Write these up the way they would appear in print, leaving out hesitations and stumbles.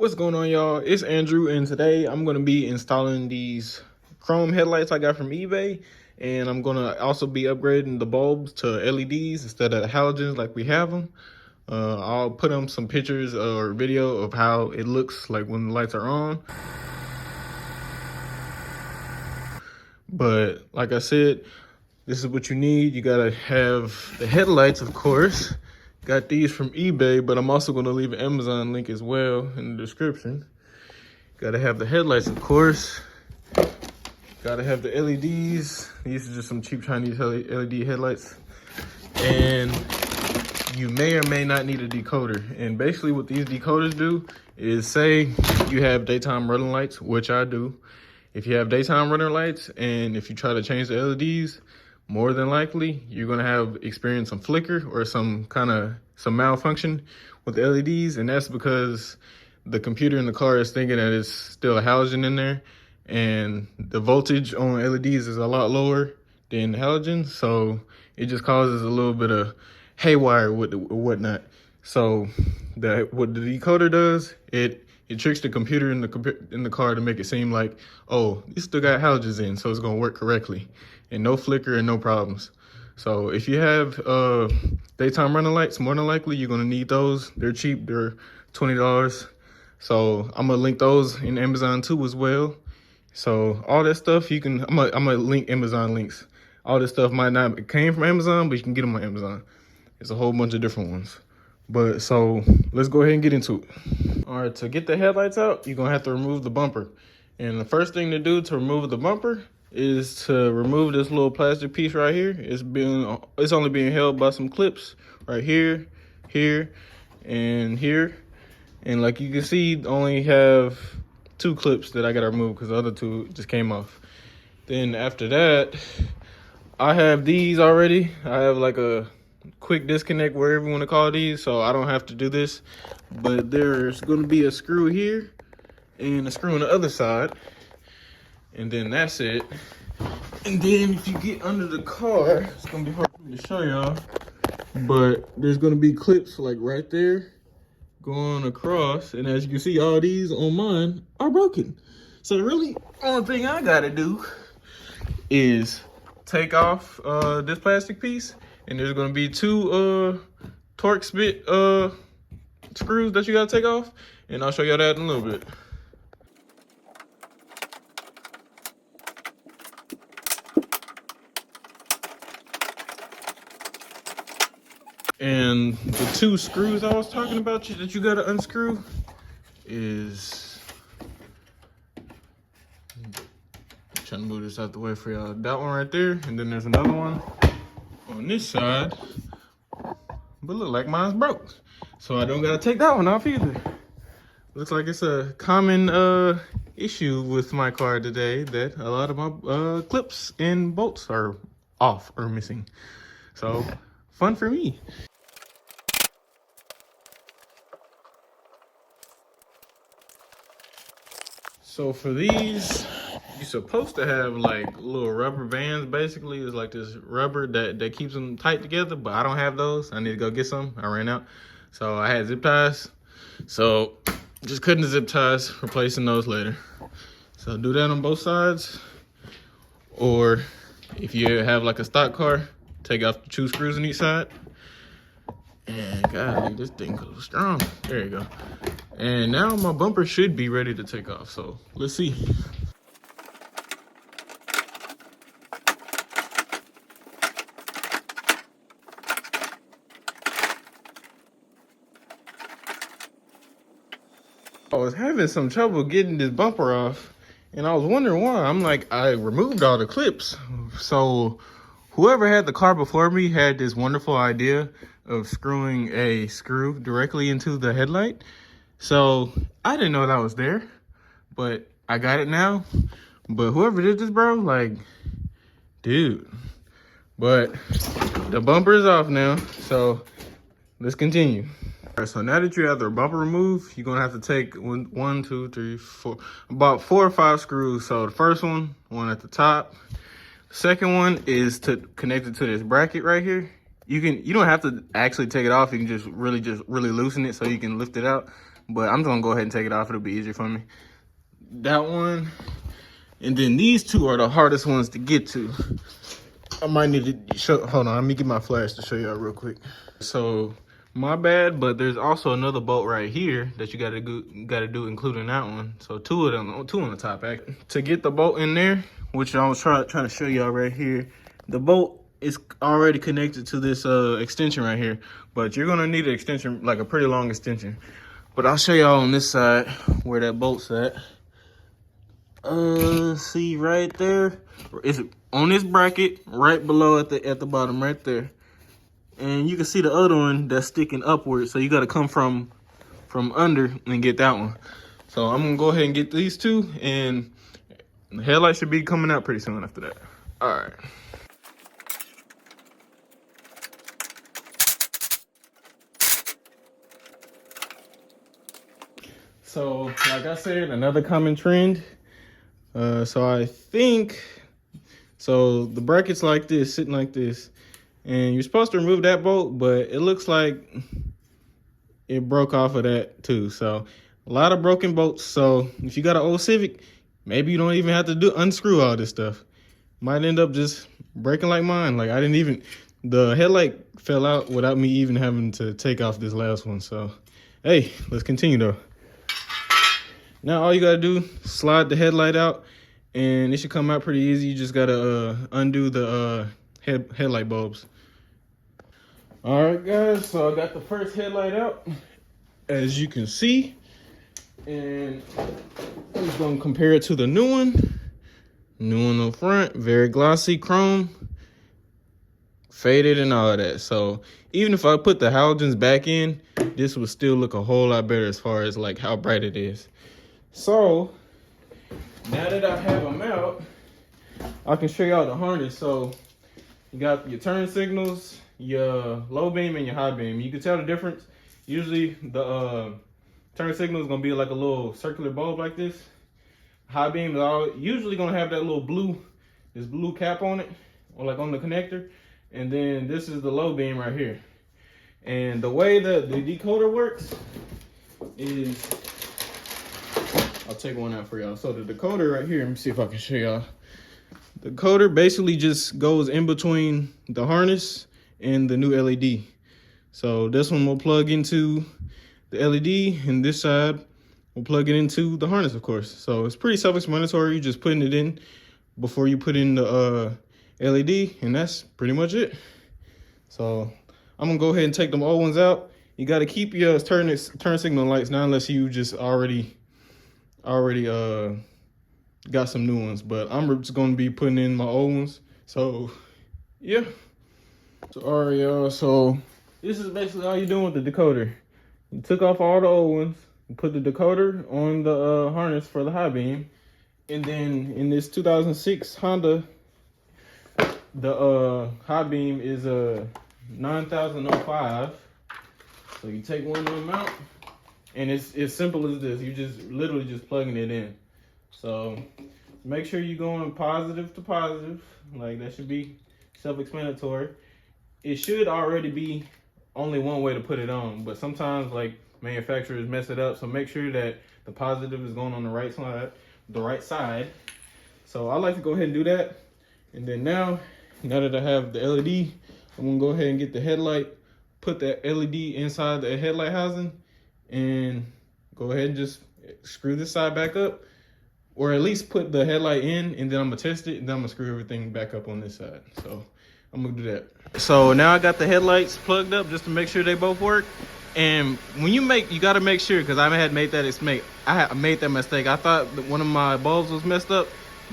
What's going on, y'all? It's Andrew, and today I'm going to be installing these chrome headlights I got from eBay, and I'm going to also be upgrading the bulbs to LEDs instead of halogens like we have them. I'll put them some pictures or video of how it looks like when the lights are on. But like I said, this is what you need. You got to have the headlights, of course. Got these from eBay, but I'm also going to leave an Amazon link as well in the description. Got to have the headlights, of course. Got to have the LEDs. These are just some cheap Chinese LED headlights. And you may or may not need a decoder. And basically what these decoders do is, say you have daytime running lights, which I do. If you have daytime running lights and if you try to change the LEDs, more than likely you're going to experience some flicker or some malfunction with the LEDs, and that's because the computer in the car is thinking that it's still a halogen in there, and the voltage on LEDs is a lot lower than halogen, so it just causes a little bit of haywire with whatnot. So what the decoder does, it tricks the computer in the car to make it seem like, oh, you still got halogens in, so it's gonna work correctly, and no flicker and no problems. So if you have daytime running lights, more than likely you're gonna need those. They're cheap, they're $20. So I'm gonna link those in Amazon too as well. So all that stuff I'm gonna link Amazon links. All this stuff might not came from Amazon, but you can get them on Amazon. There's a whole bunch of different ones. But so let's go ahead and get into it. All right, to get the headlights out, you're gonna have to remove the bumper. And the first thing to do to remove the bumper is to remove this little plastic piece right here. It's only being held by some clips right here, here, and here. And like you can see, only have 2 clips that I gotta remove because the other 2 just came off. Then after that, I have these already. I have like a quick disconnect, wherever you want to call these, so I don't have to do this. But there's going to be a screw here and a screw on the other side, and then that's it. And then if you get under the car, it's going to be hard for me to show y'all, but there's going to be clips like right there going across, and as you can see, all these on mine are broken. So really, only thing I got to do is take off this plastic piece, and there's going to be 2 torque spit screws that you got to take off, and I'll show you that in a little bit. And the 2 screws I was talking about that you got to unscrew is, I'm trying to move this out the way for y'all. That one right there, and then there's another one on this side, but look like mine's broke, so I don't gotta take that one off either. Looks like it's a common issue with my car today, that a lot of my clips and bolts are off or missing. So fun for me. So for these, you're supposed to have like little rubber bands. Basically, it's like this rubber that keeps them tight together, but I don't have those. I need to go get some. I ran out. So I had zip ties. So just cutting the zip ties, replacing those later. So do that on both sides. Or if you have like a stock car, take out the 2 screws on each side. And golly, this thing goes strong. There you go. And now my bumper should be ready to take off. So let's see. I was having some trouble getting this bumper off, and I was wondering why. I'm like, I removed all the clips. So whoever had the car before me had this wonderful idea of screwing a screw directly into the headlight. So I didn't know that was there, but I got it now. But whoever did this, bro, like, dude. But the bumper is off now, so let's continue. All right, so now that you have the bumper removed, you're gonna have to take 1, 2, 3, 4, about 4 or 5 screws. So the first one at the top. The second one is connected to this bracket right here. You don't have to actually take it off. You can just really loosen it so you can lift it out. but I'm just gonna go ahead and take it off. It'll be easier for me. That one, and then these two are the hardest ones to get to. I might need to show, hold on, let me get my flash to show y'all real quick. So, my bad, but there's also another bolt right here that you gotta do, including that one. So two of them, two on the top, actually. To get the bolt in there, which I was trying to show y'all right here, the bolt is already connected to this extension right here, but you're gonna need an extension, like a pretty long extension. But I'll show y'all on this side where that bolt's at. See right there, it's on this bracket right below at the bottom right there. And you can see the other one that's sticking upward. So you got to come from under and get that one. So I'm going to go ahead and get these two. And the headlight should be coming out pretty soon after that. All right. So like I said, another common trend. So I think, so the bracket's like this, sitting like this. And you're supposed to remove that bolt, but it looks like it broke off of that too. So a lot of broken bolts. So if you got an old Civic, maybe you don't even have to unscrew all this stuff. Might end up just breaking like mine. Like the headlight fell out without me even having to take off this last one. So, hey, let's continue though. Now all you gotta do, slide the headlight out and it should come out pretty easy. You just gotta undo the headlight bulbs. All right, guys, so I got the first headlight out, as you can see, and I'm just gonna compare it to the new one. New one up front, very glossy chrome, faded and all of that. So even if I put the halogens back in, this would still look a whole lot better as far as like how bright it is. So now that I have them out, I can show y'all the harness. So you got your turn signals, your low beam, and your high beam. You can tell the difference. Usually the turn signal is gonna be like a little circular bulb like this. High beam is usually gonna have that little this blue cap on it, or like on the connector. And then this is the low beam right here. And the way the decoder works is, I'll take one out for y'all. So the decoder right here, let me see if I can show y'all. The decoder basically just goes in between the harness and the new LED. So this one will plug into the LED, and this side will plug it into the harness, of course. So it's pretty self-explanatory. You're just putting it in before you put in the LED, and that's pretty much it. So I'm gonna go ahead and take them old ones out. You got to keep your turn signal lights now, unless you just already got some new ones, but I'm just gonna be putting in my old ones. So yeah. So all right, y'all, so this is basically all you're doing with the decoder. You took off all the old ones, you put the decoder on the harness for the high beam, and then in this 2006 Honda, the high beam is a 9005. So you take one of them out, and it's as simple as this. You just literally just plugging it in. So make sure you're going positive to positive. Like, that should be self-explanatory. It should already be only one way to put it on, but sometimes like manufacturers mess it up. So make sure that the positive is going on the right side. So I like to go ahead and do that. And then now that I have the LED, I'm gonna go ahead and get the headlight, put that LED inside the headlight housing, and go ahead and just screw this side back up, or at least put the headlight in, and then I'm gonna test it, and then I'm gonna screw everything back up on this side. So I'm gonna do that. So now I got the headlights plugged up just to make sure they both work. And when you gotta make sure, because I had made that mistake. I made that mistake. I thought that one of my bulbs was messed up,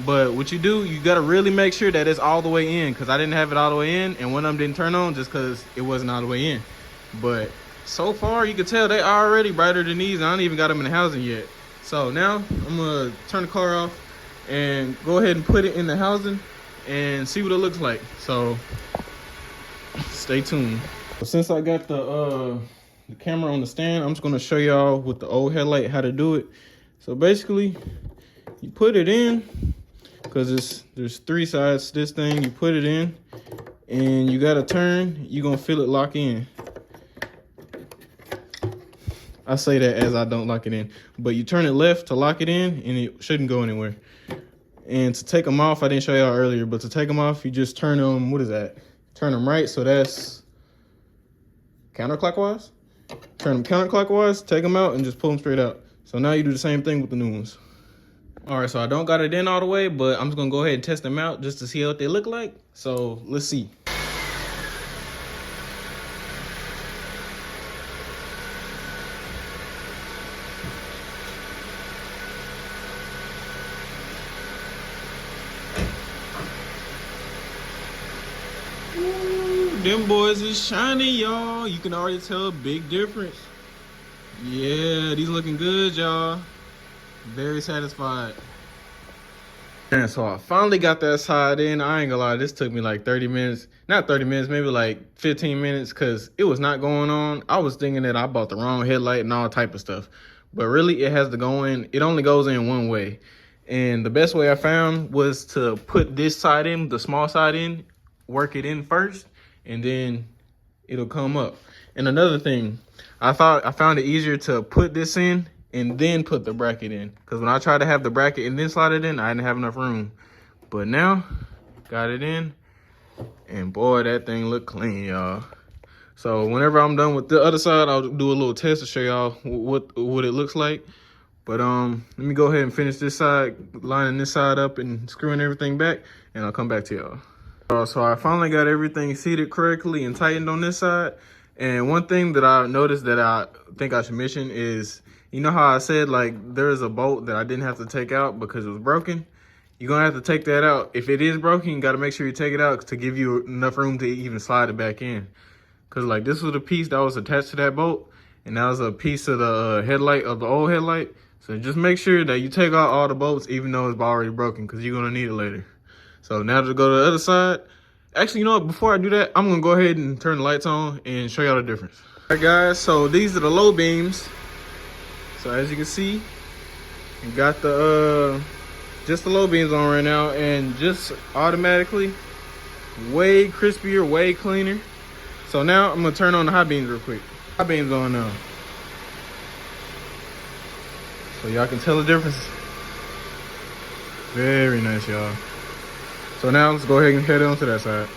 but what you do, you gotta really make sure that it's all the way in, because I didn't have it all the way in, and one of them didn't turn on just because it wasn't all the way in. But so far, you can tell they are already brighter than these, and I don't even got them in the housing yet. So now I'm gonna turn the car off and go ahead and put it in the housing and see what it looks like. So stay tuned. Since I got the camera on the stand, I'm just gonna show y'all with the old headlight how to do it. So basically, you put it in, because there's three sides to this thing. You put it in, and you gotta turn. You're gonna feel it lock in. I say that as I don't lock it in. But you turn it left to lock it in, and it shouldn't go anywhere. And to take them off, I didn't show y'all earlier, but to take them off, you just turn them, what is that? Turn them right, so that's counterclockwise. Turn them counterclockwise, take them out, and just pull them straight out. So now you do the same thing with the new ones. All right, so I don't got it in all the way, but I'm just gonna go ahead and test them out just to see what they look like. So let's see. Ooh, them boys is shiny, y'all. You can already tell a big difference. Yeah, these looking good, y'all. Very satisfied. And so I finally got that side in. I ain't gonna lie, this took me like 30 minutes. Not 30 minutes, maybe like 15 minutes, because it was not going on. I was thinking that I bought the wrong headlight and all type of stuff. But really, it has to go in. It only goes in one way. And the best way I found was to put this side in, the small side in, work it in first, and then it'll come up. And another thing, I found it easier to put this in and then put the bracket in, because when I tried to have the bracket and then slide it in, I didn't have enough room. But now got it in, and boy, that thing look clean, y'all. So whenever I'm done with the other side, I'll do a little test to show y'all what it looks like. But let me go ahead and finish this side, lining this side up and screwing everything back, and I'll come back to y'all. So I finally got everything seated correctly and tightened on this side. And one thing that I noticed that I think I should mention is, you know how I said like there's a bolt that I didn't have to take out because it was broken? You're gonna have to take that out. If it is broken, you gotta make sure you take it out to give you enough room to even slide it back in. Cause like this was a piece that was attached to that bolt, and that was a piece of the headlight of the old headlight. So just make sure that you take out all the bolts even though it's already broken, because you're gonna need it later. So now to go to the other side. Actually, you know what? Before I do that, I'm gonna go ahead and turn the lights on and show y'all the difference. All right, guys, so these are the low beams. So as you can see, you got the just the low beams on right now, and just automatically way crispier, way cleaner. So now I'm gonna turn on the high beams real quick. High beams on now. So y'all can tell the difference. Very nice, y'all. So now let's go ahead and head on to that side.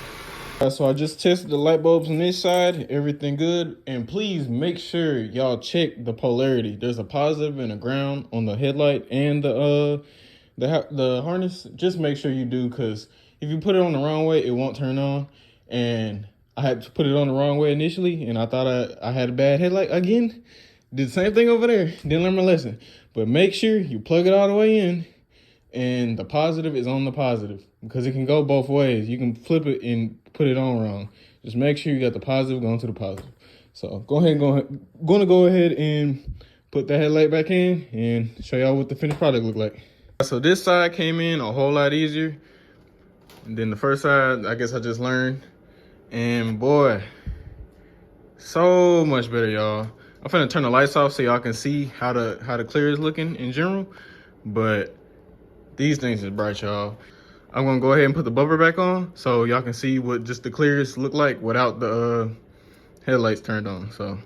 So I just tested the light bulbs on this side, everything good. And please make sure y'all check the polarity. There's a positive and a ground on the headlight and the harness. Just make sure you do, because if you put it on the wrong way, it won't turn on. And I had to put it on the wrong way initially, and I thought I had a bad headlight again. Did the same thing over there, didn't learn my lesson. But make sure you plug it all the way in, and the positive is on the positive, because it can go both ways. You can flip it and put it on wrong. Just make sure you got the positive going to the positive. So gonna go ahead and put the headlight back in and show y'all what the finished product look like. So this side came in a whole lot easier than the first side. I guess I just learned, and boy, so much better, y'all. I'm finna turn the lights off so y'all can see how the clear is looking in general, but these things is bright, y'all. I'm gonna go ahead and put the bumper back on so y'all can see what just the clearest look like without the headlights turned on. So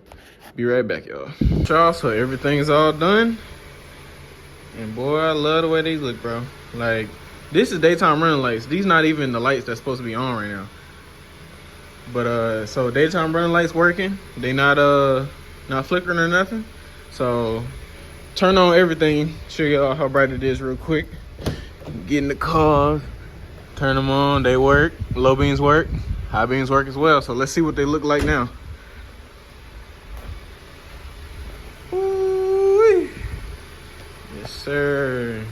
be right back, y'all. So everything is all done, and boy, I love the way these look, bro. Like, this is daytime running lights. These not even the lights that's supposed to be on right now. But so daytime running lights working. They not flickering or nothing. So turn on everything, show y'all how bright it is real quick. Get in the car, turn them on, they work. Low beams work, high beams work as well. So let's see what they look like now. Ooh-wee. Yes, sir.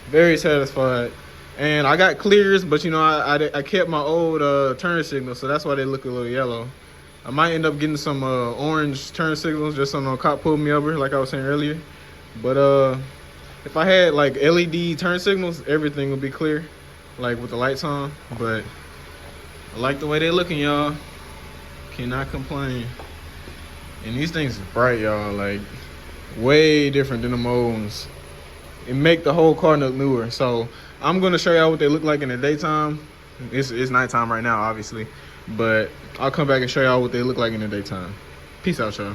Very satisfied. And I got clears, but you know, I kept my old turn signal, so that's why they look a little yellow. I might end up getting some orange turn signals just so no cop pulled me over, like I was saying earlier. But if I had like LED turn signals, everything would be clear, like with the lights on. But I like the way they looking, y'all. Cannot complain. And these things is bright, y'all. Like, way different than the old ones. It make the whole car look newer. So I'm gonna show y'all what they look like in the daytime. It's nighttime right now, obviously, but I'll come back and show y'all what they look like in the daytime. Peace out, y'all.